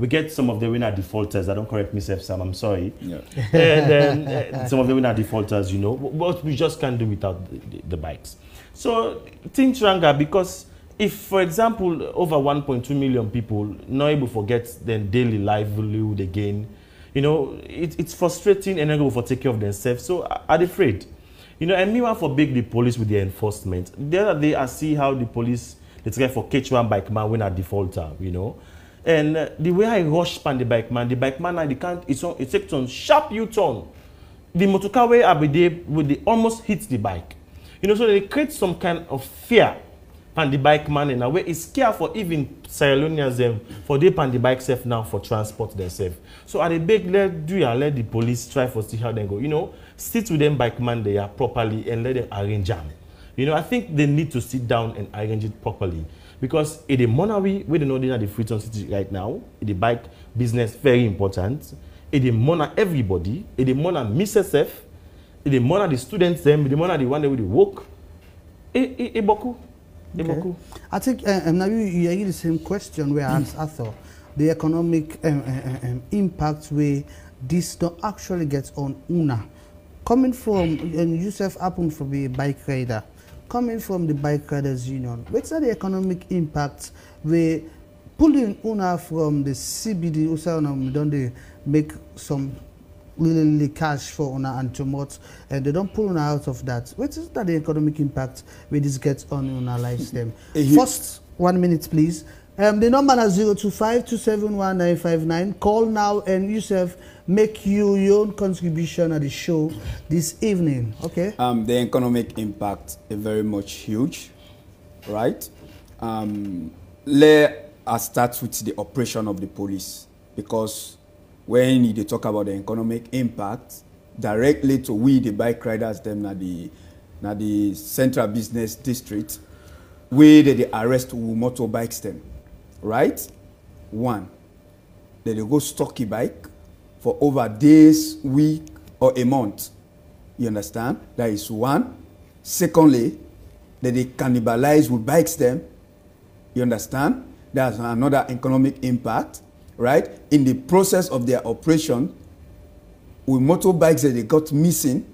We get some of the winner defaulters. I don't correct myself, Sam. I'm sorry. Yeah. And some of the winner defaulters, you know, but we just can't do without the bikes. So think stronger, because if, for example, over 1.2 million people not able to get their daily livelihood again, you know, it's frustrating and not able to take care of themselves. So I'm afraid, you know, and meanwhile for big the police with the enforcement. The other day I see how the police they try for catch one bike man when a defaulter, you know. And the way I rush pan the bike man now they can't. It takes on sharp U-turn. The motorcar way I be there with the almost hits the bike, you know. So they create some kind of fear pan the bike man in a way. It's scare for even Sierra Leoneans for they pan the bike safe now for transport themselves. So at the big let the police try for see how they go. You know, sit with them bike man they are properly and let them arrange them. You know, I think they need to sit down and arrange it properly. Because in the Monawi, we don't know they're the Freetown City right now. In the bike business, very important. In the Mona, everybody. In the Mona, Mrs. F. In the Mona, the students, them. In the Mona, the one that will work. Boku. Okay. I think now you are the same question where I asked Arthur. The economic impact where this don't actually get on UNA. Coming from, and yourself happened from a bike rider. Coming from the Bike Riders Union, what's the economic impact where pulling UNA from the CBD, also don't they make some really cash for UNA and tumult, and they don't pull UNA out of that? What is that the economic impact where this gets on UNA lives them? First, 1 minute please. The number is 025-271-959. Call now and yourself make your own contribution at the show this evening. Okay. The economic impact is very much huge, right? Let us start with the operation of the police, because when you talk about the economic impact directly to we the bike riders them na the central business district, where they arrest who motorbikes them. Right? One, they go stocky bike for over days, week, or a month. You understand? That is one. Secondly, that they cannibalize with bikes them. You understand? That's another economic impact, right? In the process of their operation, with motorbikes that they got missing,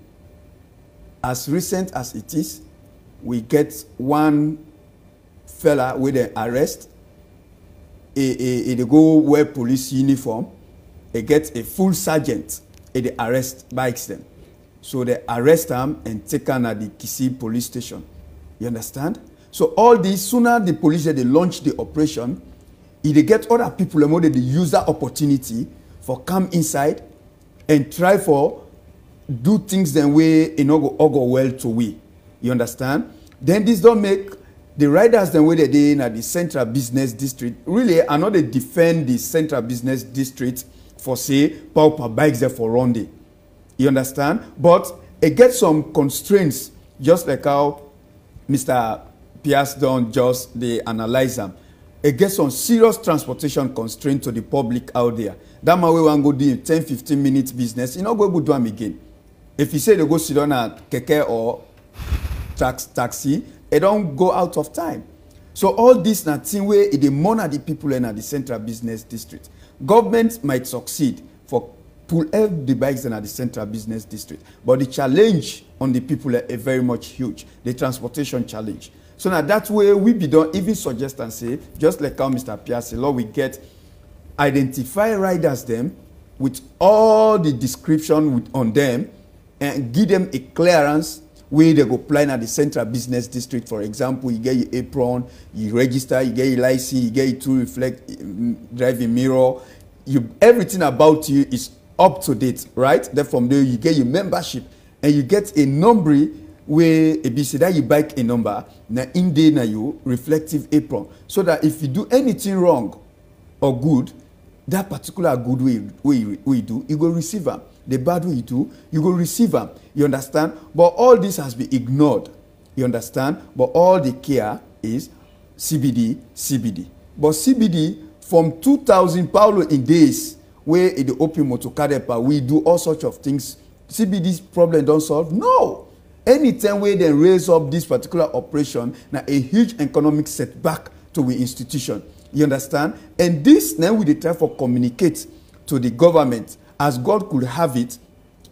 as recent as it is, we get one fella with an arrest. They go wear police uniform, they get a full sergeant, and they arrest bikes them. So they arrest them and take them at the Kisi police station. You understand? So all this, sooner the police they launch the operation, if they get other people, they use that opportunity for come inside and try for do things the way go well to we. You understand? Then this don't make the riders the way they did in the central business district really are not they defend the central business district for say power bikes there for Rondi. You understand? But it gets some constraints, just like how Mr. Pierce done just they analyze them. It gets some serious transportation constraint to the public out there. That my way one go do 10-15 minutes business, you know go do them again. If you say they go sit down at keke or taxi, it don't go out of time. So all this na thing where the money the people in the central business district. Government might succeed for pull every the bikes in the central business district, but the challenge on the people is very much huge. The transportation challenge. So now that way we be done even suggest and say, just like how Mr. Pierce law we get identify riders them with all the description on them and give them a clearance where they go plan at the central business district. For example, you get your apron, you register, you get your license, you get your true reflect driving mirror, everything about you is up to date, right? Then from there you get your membership and you get a number where a say that you bike a number na in day na you reflective apron, so that if you do anything wrong or good, that particular good way you do, you go receive them. The bad way you do, you go receive them. You understand? But all this has been ignored. You understand? But all the care is CBD. But CBD from 2000 Paulo in days where in the open motokadepa we do all sorts of things. CBD's problem don't solve? No. Anytime where they raise up this particular operation, now a huge economic setback to the institution. You understand? And this now we dey try for communicate to the government as God could have it,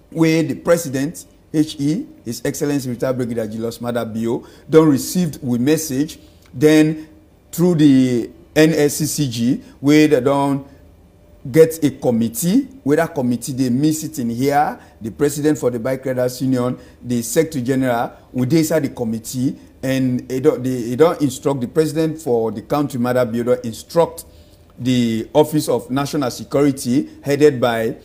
where the president, HE, His Excellency Retired Brigadier Julius Maada Bio, don't received with message, then through the NSCCG, where they don't get a committee, where that committee they meet sitting here, the president for the Bike Riders Union, the secretary general, we decide the committee, and they don't instruct the president for the country, Maada Bio, instruct the Office of National Security, headed by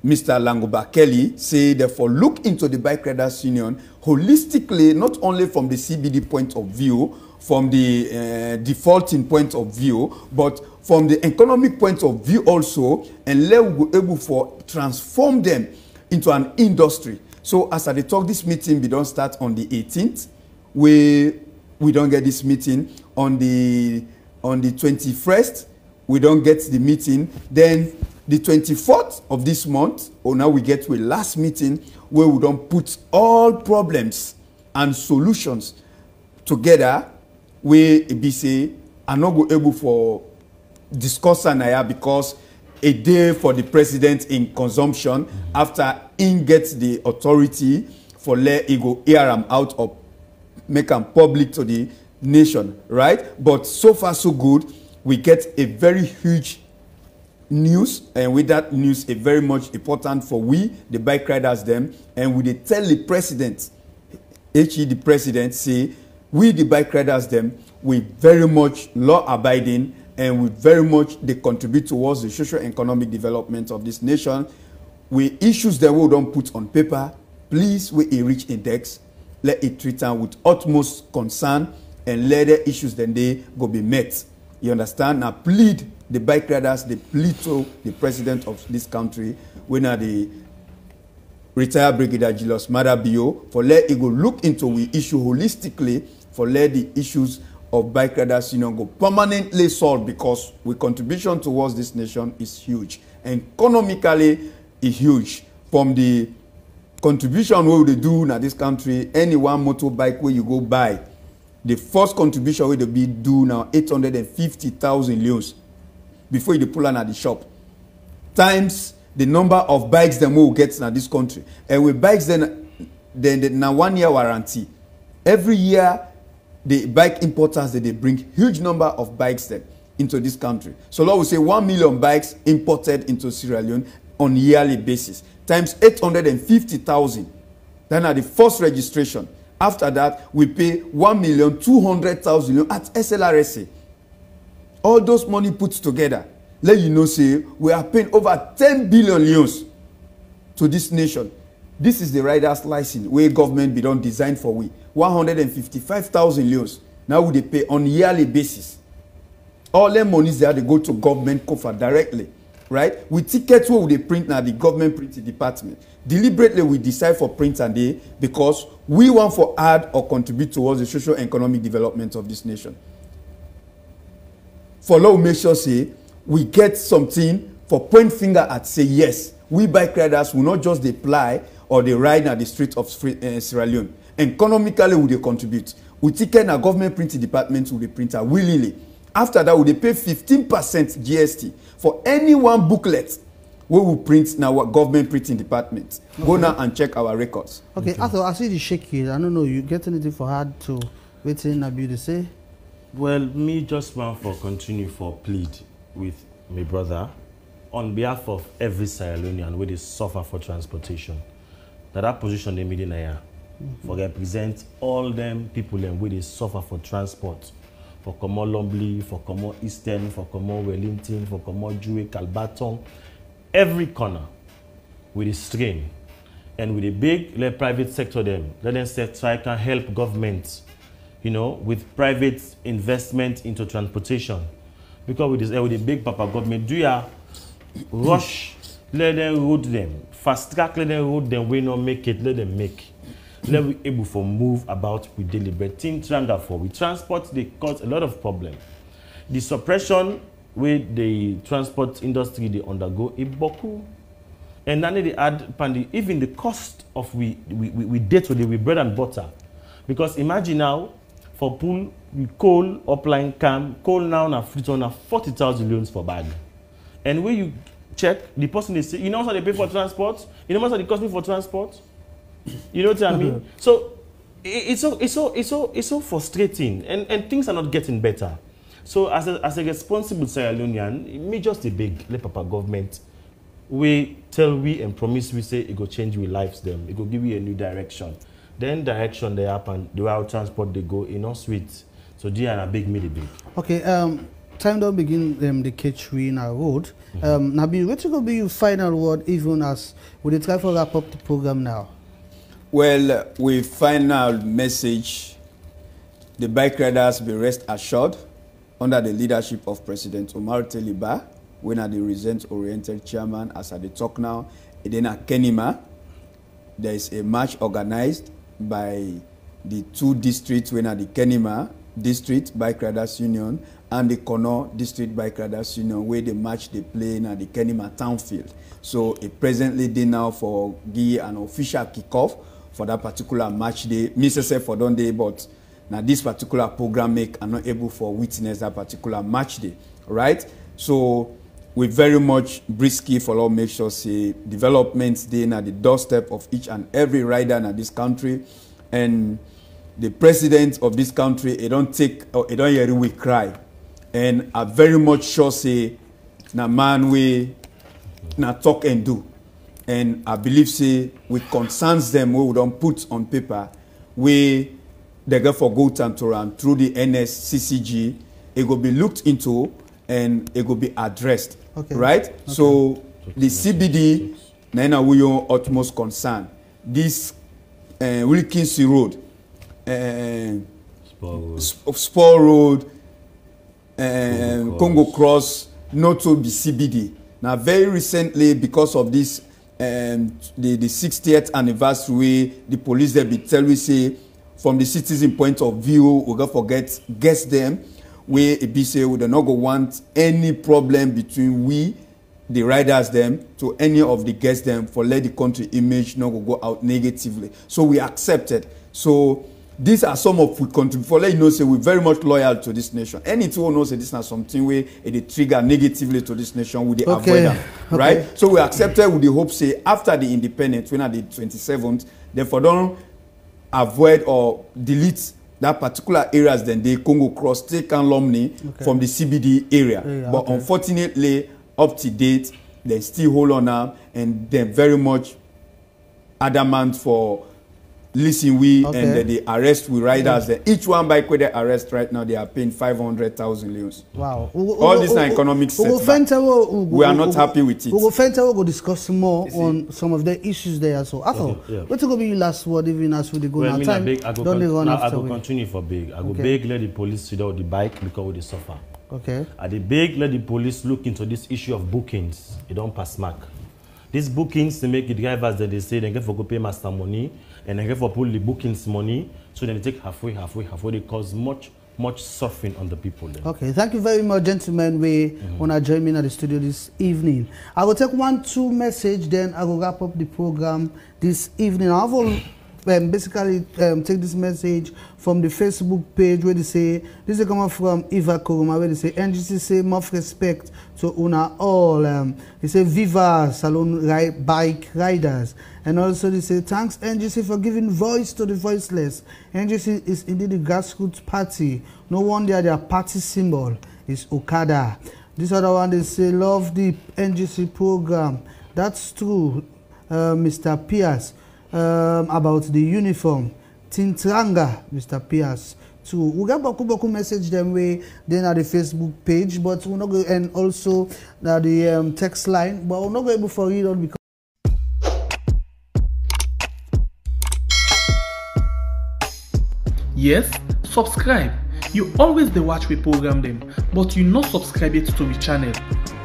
Mr. Langoba Kelly, say therefore look into the Bike Riders Union holistically, not only from the CBD point of view, from the defaulting point of view, but from the economic point of view also, and let we be able for transform them into an industry. So as I talk, this meeting we don't start on the 18th. We don't get this meeting on the 21st. We don't get the meeting. Then the 24th of this month, or now we get to a last meeting where we don't put all problems and solutions together. We be say are not go able for discuss and because a day for the president in consumption after he gets the authority for let he go air him out or make them public to the nation, right? But so far so good. We get a very huge news, and with that news, a very much important for we, the bike riders, them, and we tell the president, HE the president, say, we the bike riders, them, we very much law-abiding, and we very much they contribute towards the socio-economic development of this nation. We issues that we don't put on paper, please, we a rich index, let it treat them with utmost concern, and let the issues then they go be met. You understand? Now plead the bike riders, they plead to the president of this country, when are the Retired Brigadier Julius Maada Bio, for let it go look into we issue holistically, for let the issues of bike riders union go permanently solved, because we contribution towards this nation is huge. And economically is huge. From the contribution we will do in this country, any one motorbike where you go buy, the first contribution will be do now 850,000 leons before you pull on at the shop. Times the number of bikes that we will get in this country. And with bikes then now 1 year warranty. Every year the bike importers they bring huge number of bikes then into this country. So Lord will say 1 million bikes imported into Sierra Leone on yearly basis. Times 850,000. Then at the first registration. After that, we pay 1,200,000 at SLRSA. All those money put together, let you know, say, we are paying over 10 billion leons to this nation. This is the rider's license, where government be done designed for we. 155,000 leons. Now we they pay on yearly basis. All them monies there, they go to government coffers directly. Right? With tickets where they print now, the government printing department. Deliberately, we decide for print and day because we want for add or contribute towards the social and economic development of this nation. For law, make sure say we get something for point finger at say yes. We bike riders will not just apply or they ride at the street of Sierra Leone. Economically, will they contribute? We ticket our government printing department will they print willingly. After that, will they pay 15% GST for any one booklet we will print in our government printing department. Okay. Go now and check our records. Okay, Arthur, I see the shake here. I don't know, you get anything for hard to waiting Nabil to say? Well, me just want for continue for plead with my brother on behalf of every Sierra Leonean where they suffer for transportation. That position they made in here for represent all them people where they suffer for transport. For Komo Lombly, for Komo Eastern, for Komo Wellington, for Komo Jue, Kalbaton, every corner with a strain. And with a big let private sector let them say try can help government, you know, with private investment into transportation. Because with this with the big papa government, do ya rush, let them road them, fast track, let them road them, we not make it, let them make. Let we able for move about with deliberating for we transport they cause a lot of problem. The suppression with the transport industry they undergo a boku, and then they add even the cost of we day to day with bread and butter, because imagine now for pool, coal, upline cam, coal now na free on 40,000 loans for bag. And when you check, the person they say, you know how they pay for transport? You know how they cost me for transport? You know what I mean? So it's so frustrating, and things are not getting better. So as a responsible Sierra Leonean, it may just a big Le Papa government we tell we and promise we say it go change we lives them, it go give you a new direction. Then direction they happen, the way our transport they go in no sweet. So they are a big big. Okay, time don't begin the catch we in our road. Nabil, what's going to be your final word even as we try to wrap up the program now? Well, we final message, the bike riders be rest assured under the leadership of President Omar Taliba, when are the result-oriented chairman, as I talk now, then at Kenima, there is a march organized by the two districts, when are the Kenima District Bike Riders Union and the Kono District Bike Riders Union, where the match they play in at the Kenima Town Field. So it presently day now for give an official kickoff for that particular match day. Mr. for don't day, but now this particular program are not able for witness that particular match day, right? So we very much brisky for all make sure say developments day at the doorstep of each and every rider in this country, and the president of this country, it don't hear we cry, and I very much sure say na man we na talk and do, and I believe say with concerns them we don't put on paper, we they go for go and through the NSCCG, it will be looked into and it will be addressed. Okay. Right? Okay. So the CBD, now we are utmost concern. This Wilkinson Road, Spur Road, Congo Cross, not to be CBD. Now, very recently, because of this, the 60th anniversary, the police they be tell we say, from the citizen point of view, we gonna forget guess them. We be say we do not go want any problem between we, the riders them, to any of the guests them for let the country image not go out negatively. So we accepted. So these are some of we contribute for let you know say we're very much loyal to this nation. Anyone knows that this is not something where it trigger negatively to this nation with the avoid them, right? So we accepted with the hope say after the independence, when at the 27th, therefore don't avoid or delete that particular areas, then they Congo Cross, take and Lomni from the CBD area. But unfortunately, up to date, they still hold on up, and they're very much adamant for listen we and they arrest we riders. Each one bike where they arrest right now, they are paying 500,000 leons. Wow. All this are economic setback. We are not happy with it. We will discuss more on some of the issues there. So after, what's going to be your last word even as we go now? Time, don't they run after? I will continue for big. I will beg let the police sit out the bike because they suffer. Okay. I will beg let the police look into this issue of bookings. It don't pass mark. These bookings, they make the drivers that they say they get for go pay master money, and they get for pull the bookings money, so then they take halfway. They cause much suffering on the people. Then. Okay, thank you very much, gentlemen. We want to join me at the studio this evening. I will take 1-2 message, then I will wrap up the program this evening. I will basically take this message from the Facebook page where they say, this is coming from Eva Koroma, where they say, NGC say, much respect to una all. They say, Viva Salon Bike Riders. And also they say, thanks NGC for giving voice to the voiceless. NGC is indeed the grassroots party. No wonder their party symbol is Okada. This other one, they say, love the NGC program. That's true, Mr. Pierce. About the uniform, Tintranga, Mr. Pierce. Too. We got Boku message them way then at the Facebook page, but we're not going, and also the text line, but we're not going to read on because. Yes, subscribe. You always the watch we program them, but you not subscribe yet to the channel.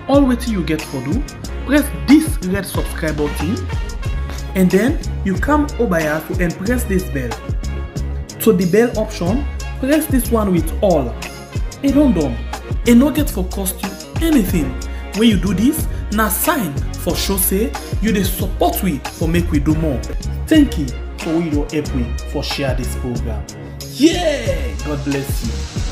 All wait you get for do, press this red subscribe button. And then you come over here and press this bell. So the bell option, press this one with all. It don't done. It no get for cost you anything. When you do this, na sign for show say you the support we for make we do more. Thank you for we your help we for share this program. Yeah, God bless you.